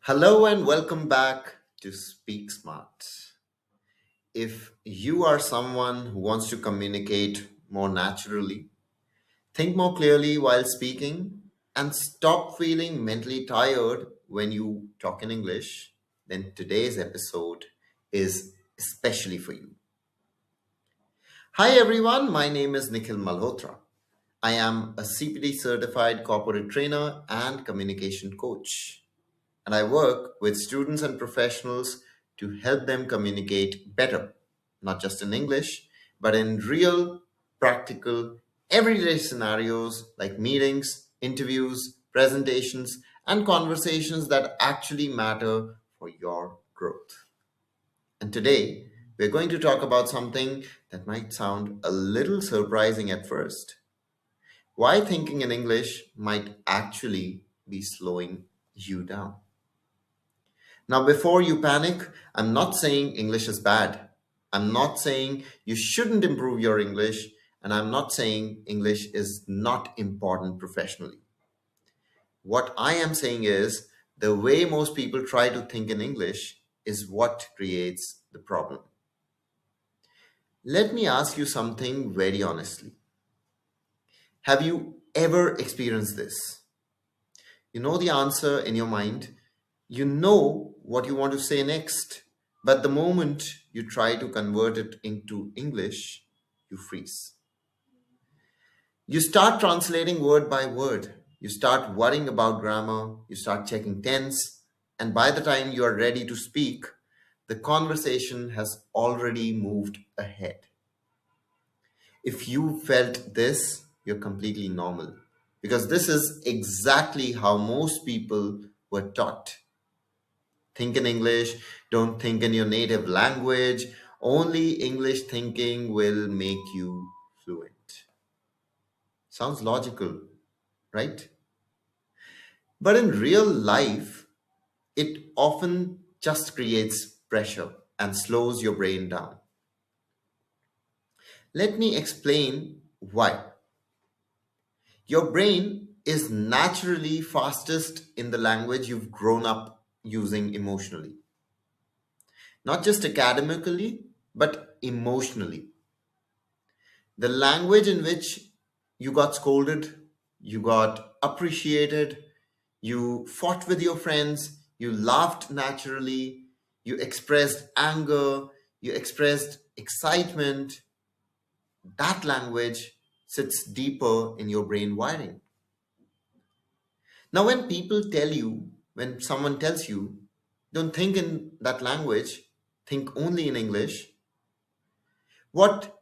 Hello and welcome back to Speak Smart. If you are someone who wants to communicate more naturally, think more clearly while speaking, and stop feeling mentally tired when you talk in English, then today's episode is especially for you. Hi everyone, my name is Nikhil Malhotra. I am a CPD certified corporate trainer and communication coach, and I work with students and professionals to help them communicate better, not just in English, but in real, practical, everyday scenarios like meetings, interviews, presentations, and conversations that actually matter for your growth. And today, we're going to talk about something that might sound a little surprising at first: why thinking in English might actually be slowing you down. Now, before you panic, I'm not saying English is bad. I'm not saying you shouldn't improve your English, and I'm not saying English is not important professionally. What I am saying is the way most people try to think in English is what creates the problem. Let me ask you something very honestly. Have you ever experienced this? You know the answer in your mind. You know what you want to say next. But the moment you try to convert it into English, you freeze. You start translating word by word. You start worrying about grammar. You start checking tense. And by the time you are ready to speak, the conversation has already moved ahead. If you felt this, you're completely normal. Because this is exactly how most people were taught. Think in English, don't think in your native language. Only English thinking will make you fluent. Sounds logical, right? But in real life, it often just creates pressure and slows your brain down. Let me explain why. Your brain is naturally fastest in the language you've grown up using emotionally, not just academically, but emotionally. The language in which you got scolded, you got appreciated, you fought with your friends, you laughed naturally, you expressed anger, you expressed excitement, that language sits deeper in your brain wiring. Now, when someone tells you, don't think in that language, think only in English, what,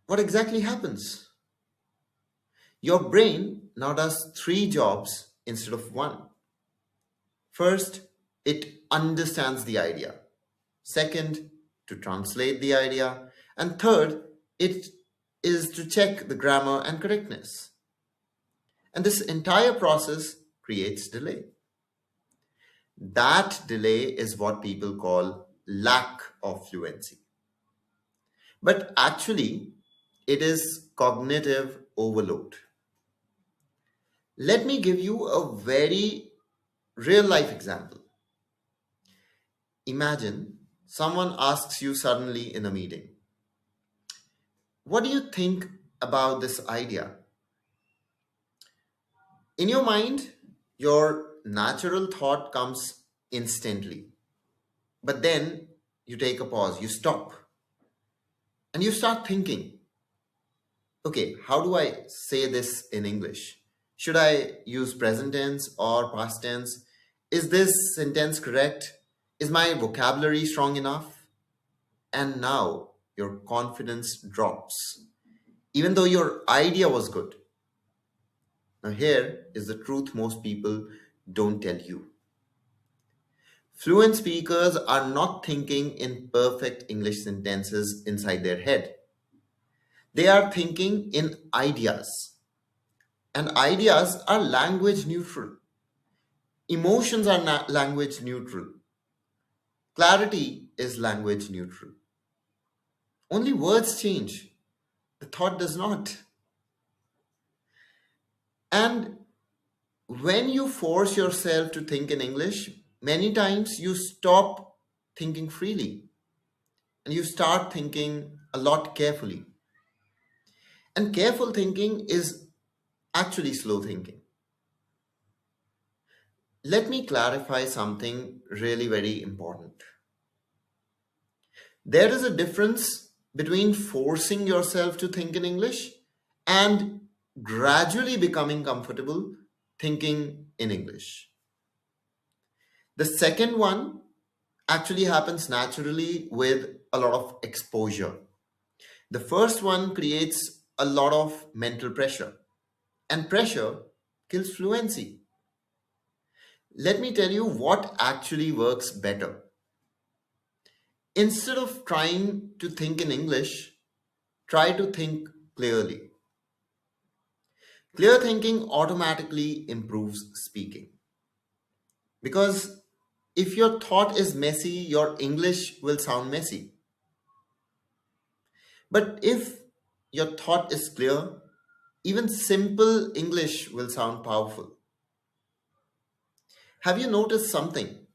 what exactly happens? Your brain now does three jobs instead of one. First, it understands the idea. Second, to translate the idea. And third, it is to check the grammar and correctness. And this entire process creates delay. That delay is what people call lack of fluency. But actually, it is cognitive overload. Let me give you a very real life example. Imagine someone asks you suddenly in a meeting, what do you think about this idea? In your mind, your natural thought comes instantly. But then you take a pause, you stop, and you start thinking, okay, how do I say this in English? Should I use present tense or past tense? Is this sentence correct? Is my vocabulary strong enough? And now your confidence drops, even though your idea was good. Now, here is the truth most people don't tell you. Fluent speakers are not thinking in perfect English sentences inside their head. They are thinking in ideas. And ideas are language neutral. Emotions are language neutral. Clarity is language neutral. Only words change. The thought does not. And when you force yourself to think in English, many times you stop thinking freely and you start thinking a lot carefully. And careful thinking is actually slow thinking. Let me clarify something really very important. There is a difference between forcing yourself to think in English and gradually becoming comfortable thinking in English. The second one actually happens naturally with a lot of exposure. The first one creates a lot of mental pressure, and pressure kills fluency. Let me tell you what actually works better. Instead of trying to think in English, try to think clearly. Clear thinking automatically improves speaking. Because if your thought is messy, your English will sound messy. But if your thought is clear, even simple English will sound powerful. Have you noticed something?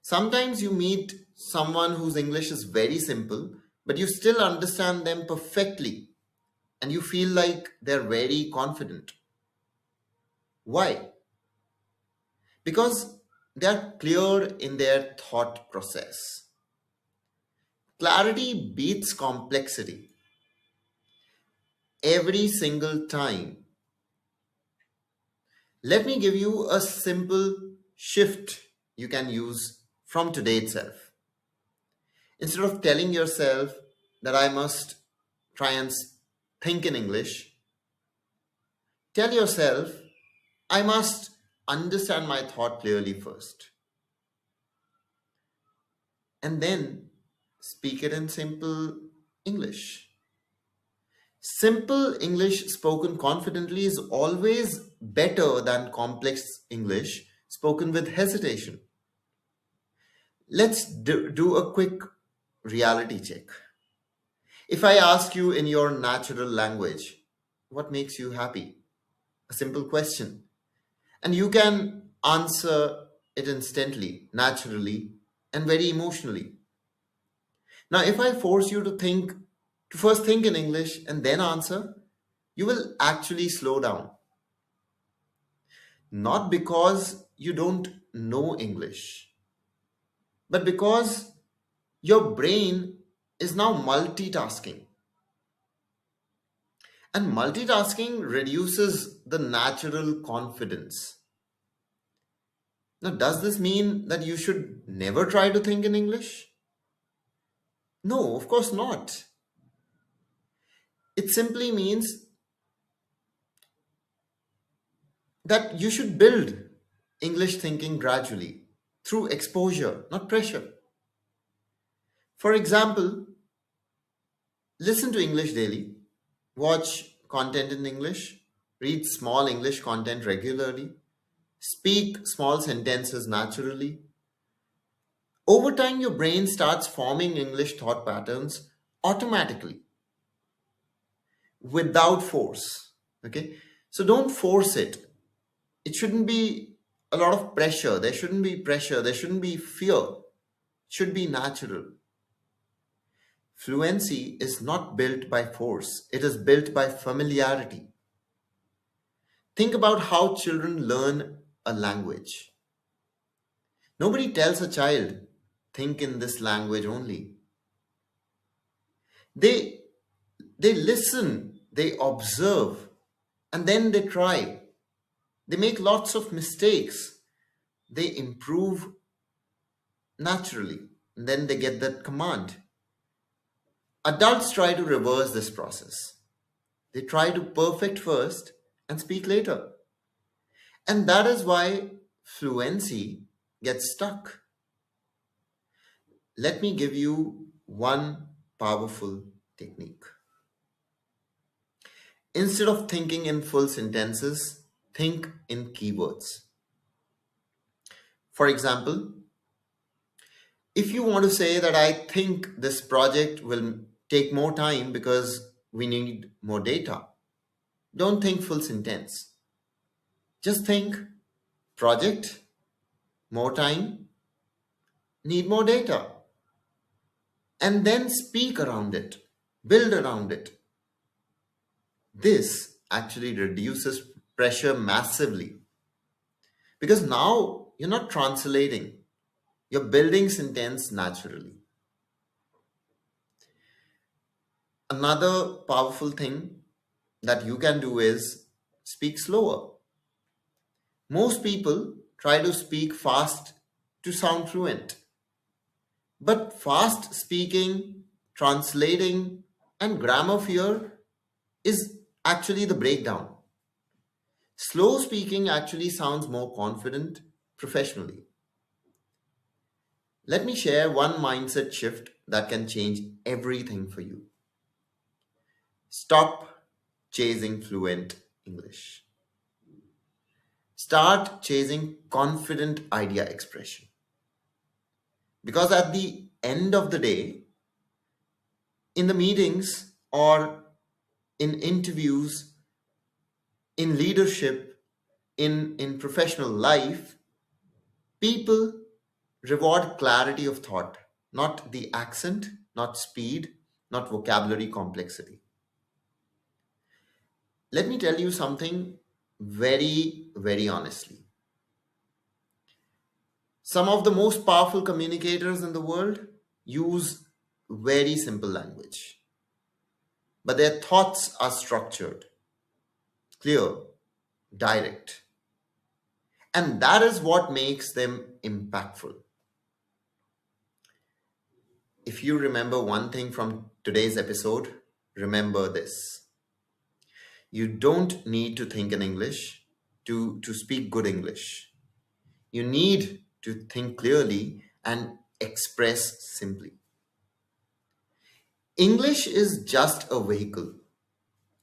Sometimes you meet someone whose English is very simple, but you still understand them perfectly and you feel like they're very confident. Why? Because they're clear in their thought process. Clarity beats complexity every single time. Let me give you a simple shift you can use from today itself. Instead of telling yourself that I must try and think in English, tell yourself I must understand my thought clearly first and then speak it in simple English. Simple English spoken confidently is always better than complex English spoken with hesitation. Let's do a quick reality check. If I ask you in your natural language, what makes you happy? A simple question. And you can answer it instantly, naturally, and very emotionally. Now, if I force you to first think in English and then answer, you will actually slow down. Not because you don't know English, but because your brain is now multitasking. And multitasking reduces the natural confidence. Now, does this mean that you should never try to think in English? No, of course not. It simply means that you should build English thinking gradually through exposure, not pressure. For example, listen to English daily, watch content in English, read small English content regularly, speak small sentences naturally. Over time, your brain starts forming English thought patterns automatically without force. Okay? So don't force it. It shouldn't be a lot of pressure. There shouldn't be pressure. There shouldn't be fear. It should be natural. Fluency is not built by force, it is built by familiarity. Think about how children learn a language. Nobody tells a child, think in this language only. They, they listen, they observe, and then they try. They make lots of mistakes. They improve naturally, and then they get that command. Adults try to reverse this process. They try to perfect first and speak later. And that is why fluency gets stuck. Let me give you one powerful technique. Instead of thinking in full sentences, think in keywords. For example, if you want to say that I think this project will take more time because we need more data, don't think full sentence. Just think project more time, need more data, and then speak around it, build around it. This actually reduces pressure massively because now you're not translating, you're building sentence naturally. Another powerful thing that you can do is speak slower. Most people try to speak fast to sound fluent, but fast speaking, translating, and grammar fear is actually the breakdown. Slow speaking actually sounds more confident professionally. Let me share one mindset shift that can change everything for you. Stop chasing fluent English. Start chasing confident idea expression. Because at the end of the day, in the meetings or in interviews, in leadership, in professional life, people reward clarity of thought, not the accent, not speed, not vocabulary complexity. Let me tell you something very, very honestly. Some of the most powerful communicators in the world use very simple language, but their thoughts are structured, clear, direct. And that is what makes them impactful. If you remember one thing from today's episode, remember this. You don't need to think in English to speak good English. You need to think clearly and express simply. English is just a vehicle.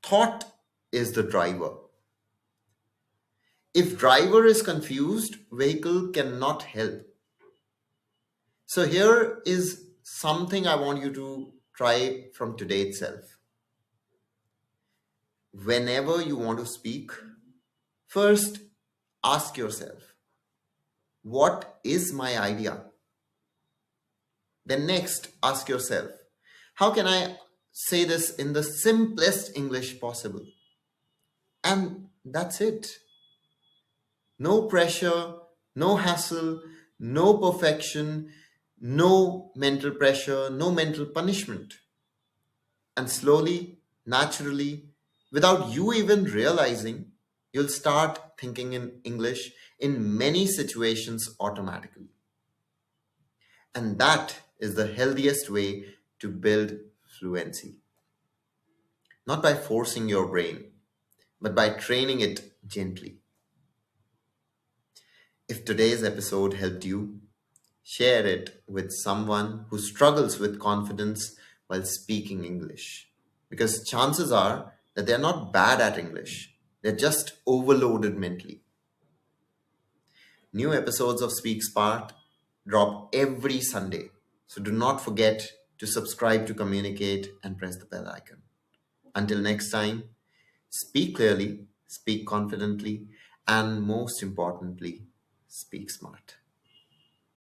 Thought is the driver. If driver is confused, vehicle cannot help. So here is something I want you to try from today itself. Whenever you want to speak, first ask yourself, what is my idea? Then next, ask yourself, how can I say this in the simplest English possible? And that's it. No pressure, no hassle, no perfection, no mental pressure, no mental punishment. And slowly, naturally, without you even realizing, you'll start thinking in English in many situations automatically. And that is the healthiest way to build fluency. Not by forcing your brain, but by training it gently. If today's episode helped you, share it with someone who struggles with confidence while speaking English. Because chances are that they're not bad at English, they're just overloaded mentally. New episodes of Speak Smart drop every Sunday. So do not forget to subscribe to Communicate and press the bell icon. Until next time, speak clearly, speak confidently, and most importantly, speak smart.